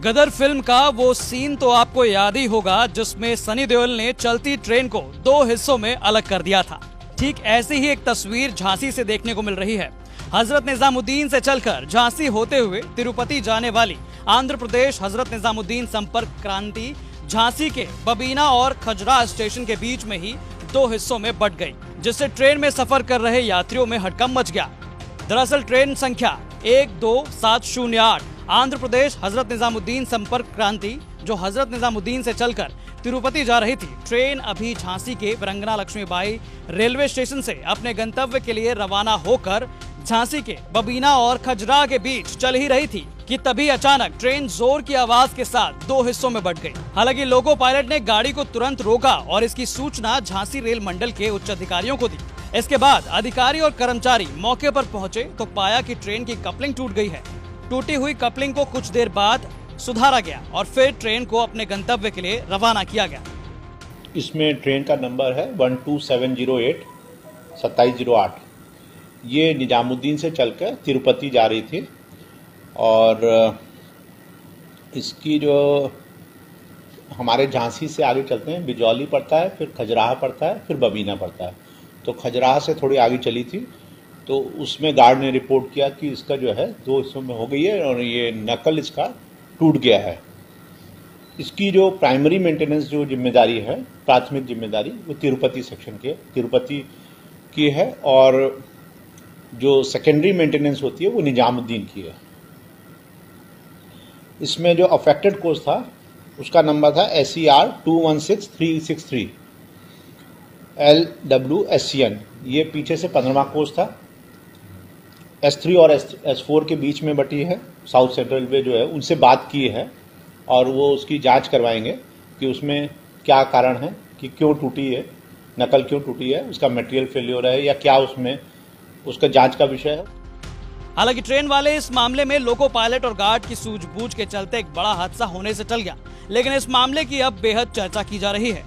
गदर film का वो scene तो आपको याद ही होगा जिसमें सनी देओल ने चलती ट्रेन को दो हिस्सों में अलग कर दिया था। ठीक ऐसी ही एक तस्वीर झांसी से देखने को मिल रही है। हजरत निजामुद्दीन से चलकर झांसी होते हुए तिरुपति जाने वाली आंध्र प्रदेश हजरत निजामुद्दीन संपर्क क्रांति झांसी के बबीना और खजरा स्टेशन के बीच में ही दो हिस्सों में बंट गई, जिससे ट्रेन में सफर कर रहे यात्रियों में हड़कंप मच गया। दरअसल ट्रेन संख्या 12708 आंध्र प्रदेश हजरत निजामुद्दीन संपर्क क्रांति जो हजरत निजामुद्दीन से चलकर तिरुपति जा रही थी, ट्रेन अभी झांसी के वीरांगना लक्ष्मीबाई रेलवे स्टेशन से अपने गंतव्य के लिए रवाना होकर झांसी के बबीना और खजरा के बीच चल ही रही थी कि तभी अचानक ट्रेन जोर की आवाज के साथ दो हिस्सों में बंट गई। हालांकि लोको पायलट ने गाड़ी को तुरंत रोका और इसकी सूचना झांसी रेल मंडल के उच्च अधिकारियों को दी। इसके बाद अधिकारी और कर्मचारी मौके पर पहुंचे तो पाया कि ट्रेन की कपलिंग टूट गई है। टूटी हुई कपलिंग को कुछ देर बाद सुधारा गया और फिर ट्रेन को अपने गंतव्य के लिए रवाना किया गया। इसमें ट्रेन का नंबर है 12708 2708। ये निजामुद्दीन से चलकर तिरुपति जा रही थी और इसकी जो हमारे झांसी से आगे चलते हैं बिजौली पड़ता है, फिर खजुराहो पड़ता है, फिर बबीना पड़ता है। तो खजुराहो से थोड़ी आगे चली थी तो उसमें गार्ड ने रिपोर्ट किया कि इसका जो है दो हिस्सों में हो गई है और ये नकल इसका टूट गया है। इसकी जो प्राइमरी मेंटेनेंस जो जिम्मेदारी है, प्राथमिक जिम्मेदारी, वो तिरुपति सेक्शन तिरुपति की है और जो सेकेंडरी मेंटेनेंस होती है वो निजामुद्दीन की है। इसमें जो अफेक्टेड कोच था उसका नंबर था SER 216363 LWSCN। ये पीछे से 15वां कोच था। S3 और S4 के बीच में बटी है। साउथ सेंट्रल रेलवे जो है उनसे बात की है और वो उसकी जांच करवाएंगे कि उसमें क्या कारण है कि क्यों टूटी है, नकल क्यों टूटी है, उसका मटेरियल फेल्योर है या क्या उसमें उसका जांच का विषय है। हालांकि ट्रेन वाले इस मामले में लोको पायलट और गार्ड की सूझबूझ के चलते एक बड़ा हादसा होने से टल गया, लेकिन इस मामले की अब बेहद चर्चा की जा रही है।